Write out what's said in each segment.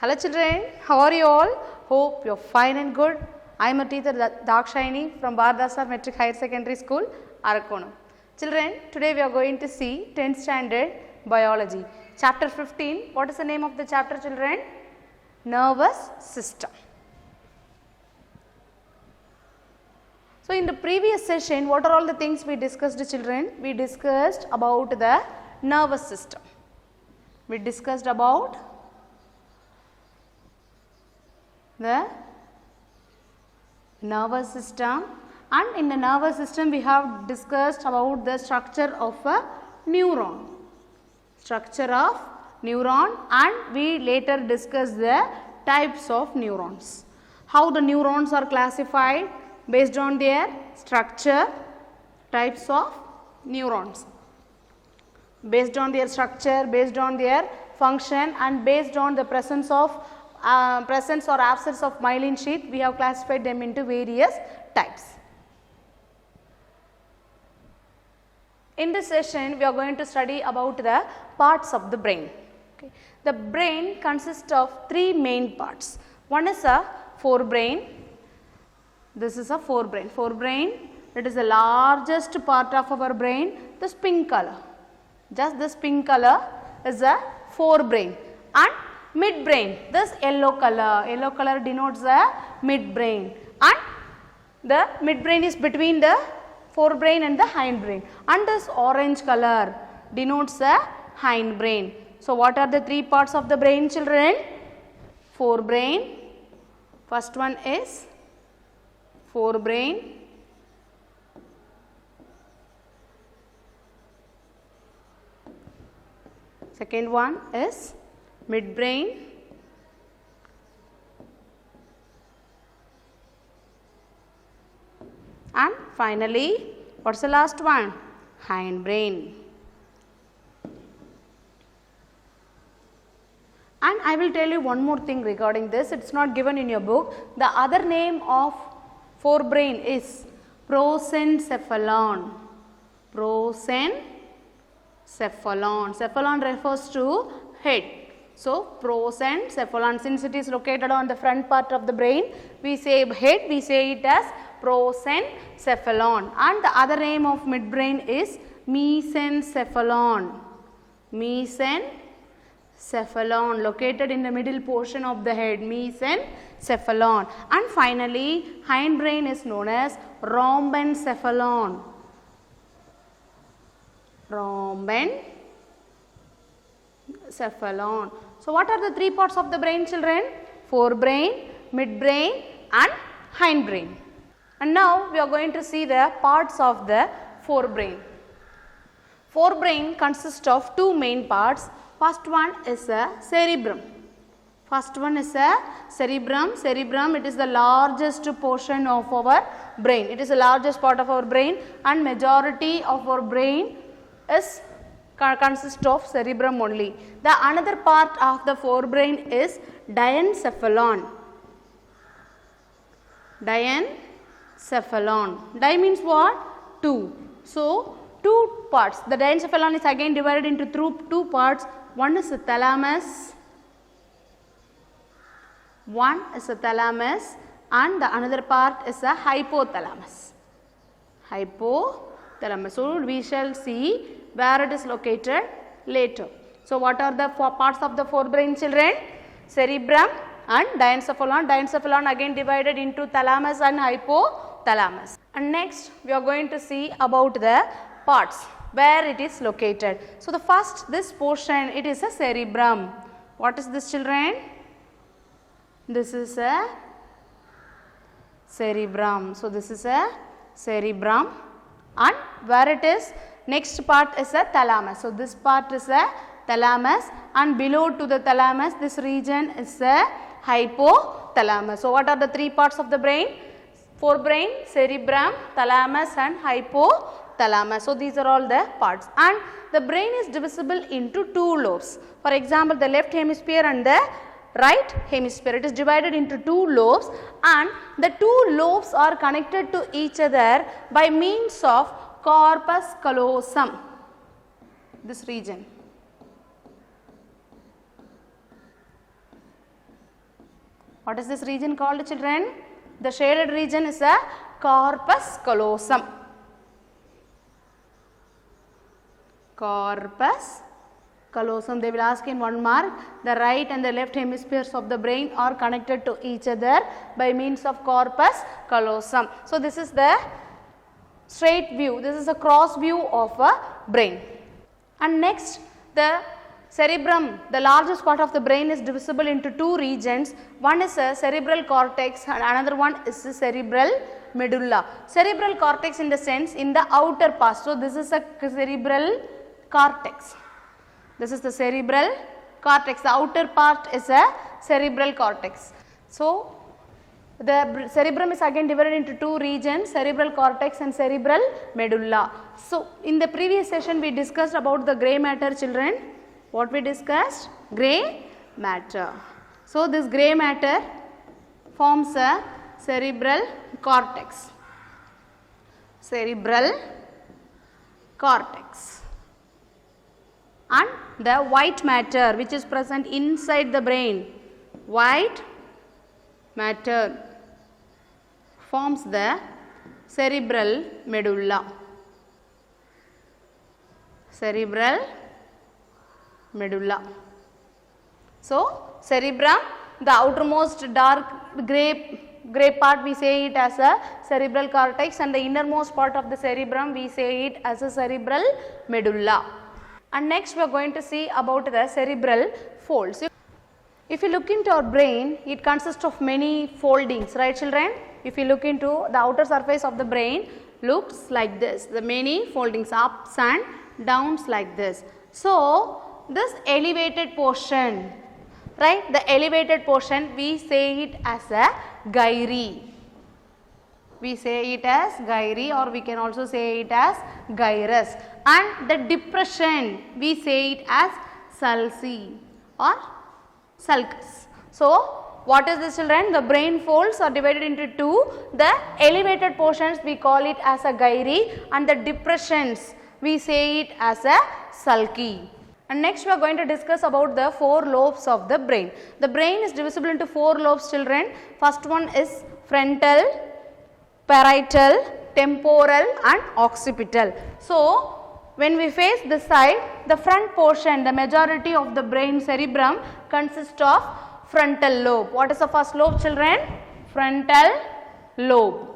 Hello children, how are you all? Hope you are fine and good. I am a teacher Dakshayani from Bharadasa Metric Higher Secondary School, Arakonam. Children, today we are going to see 10th standard biology. Chapter 15, what is the name of the chapter children? Nervous system. So, in the previous session, what are all the things we discussed children? We discussed about the nervous system. We discussed about the nervous system, and in the nervous system we have discussed about the structure of a neuron. And we later discussed the types of neurons. How the neurons are classified based on their structure, types of neurons. Based on their structure, based on their function, and based on the presence or absence of myelin sheath, we have classified them into various types. In this session, we are going to study about the parts of the brain. Okay. The brain consists of three main parts. One is a forebrain. This is a forebrain. Forebrain, it is the largest part of our brain. This pink color, just this pink color is a forebrain. And midbrain, this yellow color denotes the midbrain, and the midbrain is between the forebrain and the hindbrain, and this orange color denotes the hindbrain. So, what are the three parts of the brain children? Forebrain, first one is forebrain, second one is midbrain, and finally what is the last one? Hindbrain. And I will tell you one more thing regarding this, it is not given in your book. The other name of forebrain is prosencephalon. Cephalon refers to head. So, prosencephalon, since it is located on the front part of the brain, we say head, we say it as prosencephalon. And the other name of midbrain is mesencephalon. Mesencephalon, located in the middle portion of the head, mesencephalon. And finally, hindbrain is known as rhombencephalon. Cephalon. So, what are the three parts of the brain children? Forebrain, midbrain and hindbrain. And now we are going to see the parts of the forebrain. Forebrain consists of two main parts. First one is a cerebrum. Cerebrum, it is the largest portion of our brain. It is the largest part of our brain, and majority of our brain is consists of cerebrum only. The another part of the forebrain is diencephalon. Di means what? Two. So, two parts. The diencephalon is again divided into two parts. One is the thalamus. And the another part is the hypothalamus. So, we shall see where it is located later. So, what are the parts of the forebrain children? Cerebrum and diencephalon. Diencephalon again divided into thalamus and hypothalamus. And next we are going to see about the parts where it is located. So, the first, this portion, it is a cerebrum. What is this children? This is a cerebrum. So, this is a cerebrum, and where it is, next part is a thalamus. So, this part is a thalamus, and below to the thalamus, this region is a hypothalamus. So, what are the three parts of the brain? Forebrain, cerebrum, thalamus and hypothalamus. So, these are all the parts, and the brain is divisible into two lobes. For example, the left hemisphere and the right hemisphere, it is divided into two lobes, and the two lobes are connected to each other by means of corpus callosum, this region. What is this region called, children? The shaded region is a corpus callosum. Corpus callosum. They will ask in 1 mark. The right and the left hemispheres of the brain are connected to each other by means of corpus callosum. So, this is the straight view. This is a cross view of a brain. And next, the cerebrum, the largest part of the brain, is divisible into 2 regions. One is a cerebral cortex and another one is the cerebral medulla. Cerebral cortex in the sense in the outer part. So, this is a cerebral cortex. This is the cerebral cortex. The outer part is a cerebral cortex. So, the cerebrum is again divided into 2 regions, cerebral cortex and cerebral medulla. So, in the previous session we discussed about the grey matter, children. What we discussed? Grey matter. So, this grey matter forms a cerebral cortex. Cerebral cortex. And the white matter which is present inside the brain, white matter forms the cerebral medulla. Cerebral medulla. So, cerebrum, the outermost dark grey part, we say it as a cerebral cortex, and the innermost part of the cerebrum we say it as a cerebral medulla. And next we are going to see about the cerebral folds. If you look into our brain, it consists of many foldings, right children? If you look into the outer surface of the brain, looks like this, the many foldings, ups and downs like this. So, this elevated portion, right, the elevated portion we say it as a gyri. We say it as gyri, or we can also say it as gyrus, and the depression we say it as sulci or sulcus. So, what is this, children? The brain folds are divided into 2. The elevated portions we call it as a gyri, and the depressions we say it as a sulci. And next we are going to discuss about the 4 lobes of the brain. The brain is divisible into 4 lobes, children. First one is frontal, parietal, temporal and occipital. So, when we face this side, the front portion, the majority of the brain cerebrum consists of frontal lobe. What is the first lobe, children? Frontal lobe.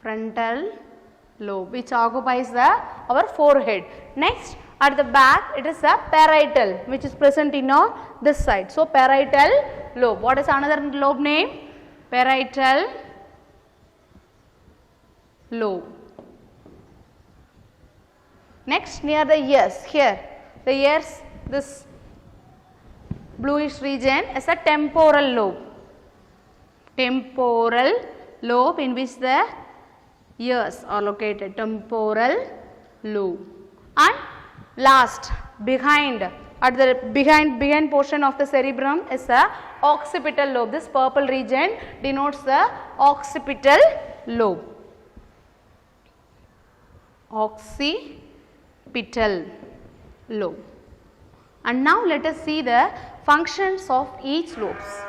Frontal lobe, which occupies our forehead. Next, at the back it is a parietal, which is present in this side. So, parietal lobe. What is another lobe name? Parietal lobe. Next, near the ears, here the ears, this bluish region is a temporal lobe. Temporal lobe in which the ears are located, temporal lobe. And last, behind, at the behind portion of the cerebrum is a occipital lobe. This purple region denotes the occipital lobe. Occipital lobe. And now let us see the functions of each lobes.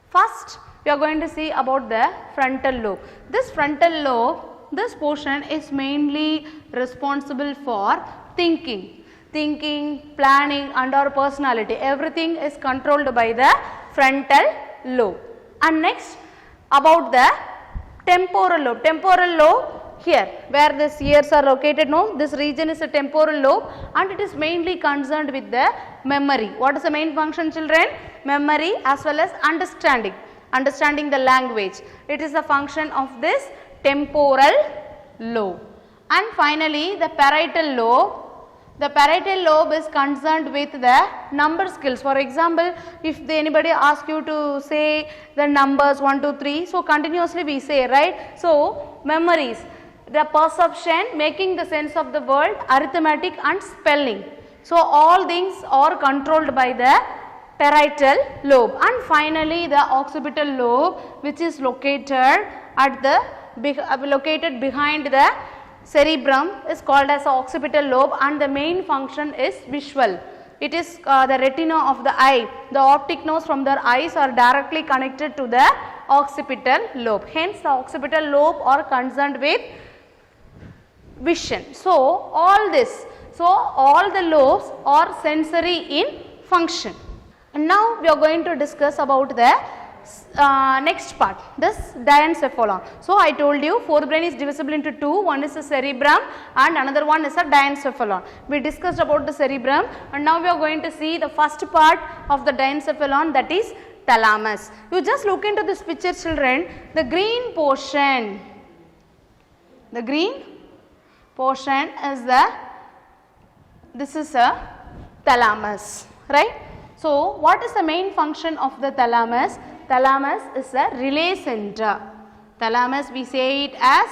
First, we are going to see about the frontal lobe. This frontal lobe, this portion is mainly responsible for thinking, planning and our personality. Everything is controlled by the frontal lobe. And next, about the temporal lobe. Temporal lobe, here where these ears are located, no, this region is a temporal lobe and it is mainly concerned with the memory. What is the main function, children? Memory as well as understanding the language. It is a function of this temporal lobe. And finally, the parietal lobe. The parietal lobe is concerned with the number skills. For example, if anybody asks you to say the numbers 1, 2, 3, so continuously we say, right? So, memories, the perception, making the sense of the world, arithmetic and spelling. So, all things are controlled by the parietal lobe. And finally, the occipital lobe, which is located at the behind the cerebrum is called as occipital lobe, and the main function is visual. It is the retina of the eye. The optic nerves from their eyes are directly connected to the occipital lobe. Hence, the occipital lobe are concerned with vision. So, all the lobes are sensory in function. And now we are going to discuss about the next part, this diencephalon. So, I told you forebrain is divisible into two, one is the cerebrum and another one is a diencephalon. We discussed about the cerebrum, and now we are going to see the first part of the diencephalon, that is thalamus. You just look into this picture, children. The green portion is this is a thalamus, right? So, what is the main function of the thalamus? Thalamus is a relay center. Thalamus, we say it as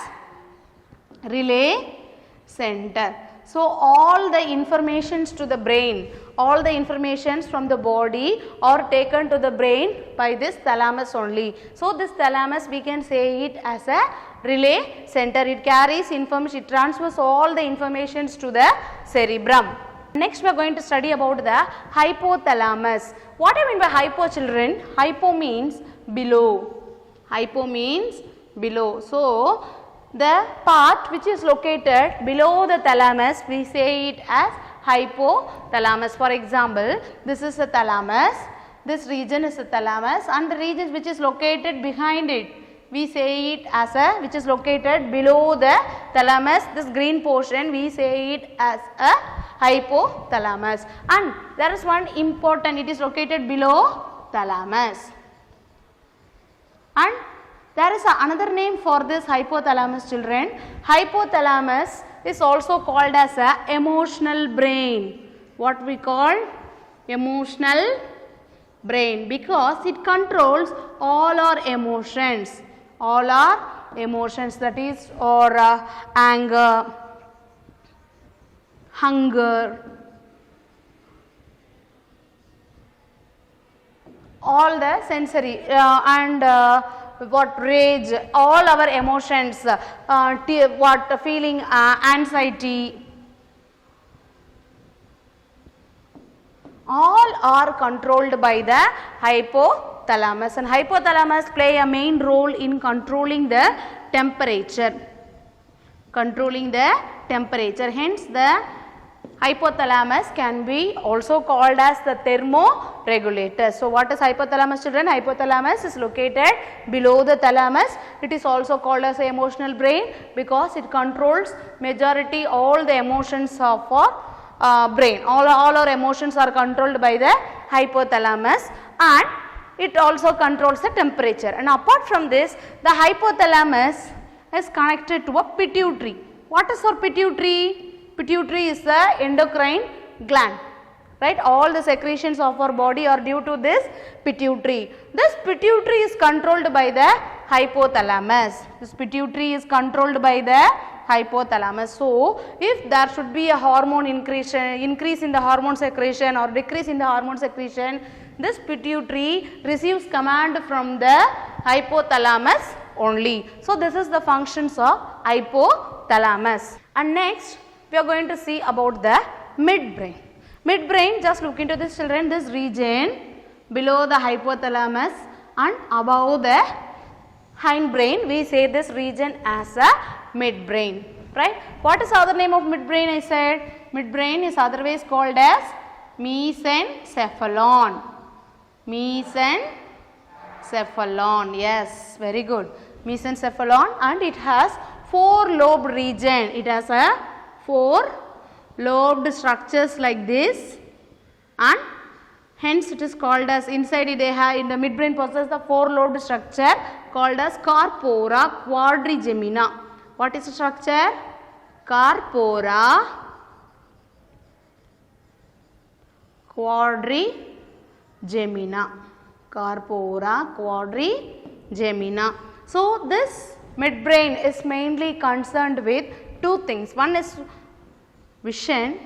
relay center. So, all the informations to the brain, all the informations from the body are taken to the brain by this thalamus only. So, this thalamus we can say it as a relay center. It carries information, it transfers all the informations to the cerebrum. Next we are going to study about the hypothalamus. What I mean by hypo, children? Hypo means below. Hypo means below. So, the part which is located below the thalamus, we say it as hypothalamus. For example, this is the thalamus, this region is the thalamus, and the region which is located behind it, we say it as a, which is located below the thalamus, this green portion we say it as a hypothalamus. And there is one important, it is located below thalamus. And there is another name for this hypothalamus, children. Hypothalamus is also called as a emotional brain. What we call emotional brain, because it controls all our emotions. All our emotions, that is, or anger, hunger, all the sensory and what rage, all our emotions, what feeling, anxiety, all are controlled by the hypothalamus, and hypothalamus play a main role in controlling the temperature. Hence, the hypothalamus can be also called as the thermoregulator. So, what is hypothalamus, children? Hypothalamus is located below the thalamus. It is also called as the emotional brain because it controls majority all the emotions of our brain. All our emotions are controlled by the hypothalamus, and it also controls the temperature. And apart from this, the hypothalamus is connected to a pituitary. What is our pituitary? Pituitary is the endocrine gland, right? All the secretions of our body are due to this pituitary. This pituitary is controlled by the hypothalamus. This pituitary is controlled by the hypothalamus. So, if there should be a hormone increase in the hormone secretion or decrease in the hormone secretion, this pituitary receives command from the hypothalamus only. So, this is the functions of hypothalamus. And next, we are going to see about the midbrain. Midbrain, just look into this, children, this region below the hypothalamus and above the hindbrain, we say this region as a midbrain, right? What is the other name of midbrain? I said midbrain is otherwise called as mesencephalon. Mesencephalon, yes, very good. Mesencephalon, and it has 4-lobed region. It has a 4-lobed structures like this, and hence it is called as, inside it they have, in the midbrain possess the 4-lobed structure called as corpora quadrigemina. What is the structure? Corpora quadrigemina. Corpora quadrigemina. So, this midbrain is mainly concerned with two things. One is vision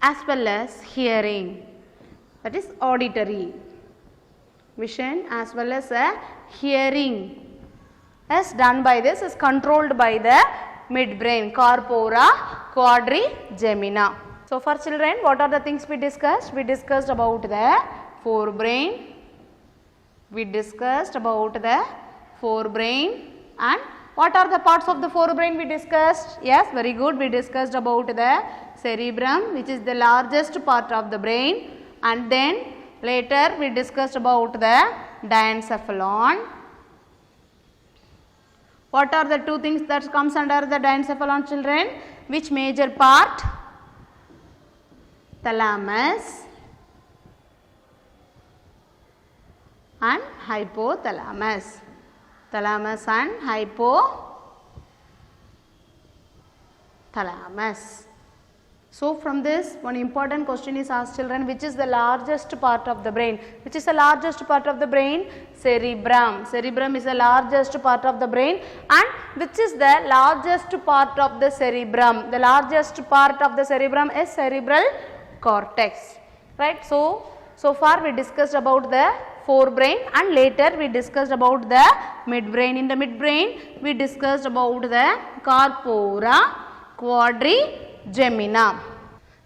as well as hearing, that is auditory. Vision as well as hearing is done by this, is controlled by the midbrain, corpora quadrigemina. So for children, what are the things we discussed? We discussed about the forebrain. We discussed about the forebrain, and what are the parts of the forebrain we discussed? Yes, very good. We discussed about the cerebrum, which is the largest part of the brain, and then later we discussed about the diencephalon. What are the two things that comes under the diencephalon, children? Which major part? Thalamus and hypothalamus. Thalamus and hypothalamus. So from this, one important question is asked, children, which is the largest part of the brain? Which is the largest part of the brain? Cerebrum. Cerebrum is the largest part of the brain. And which is the largest part of the cerebrum? The largest part of the cerebrum is cerebral cortex, right? So far we discussed about the forebrain, and later we discussed about the midbrain. In the midbrain, we discussed about the corpora quadrigemina.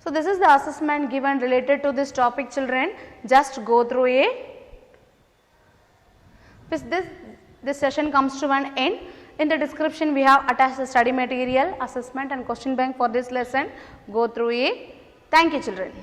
So this is the assessment given related to this topic, children. Just go through it. This session comes to an end. In the description, we have attached the study material, assessment and question bank for this lesson. Go through it. Thank you, children.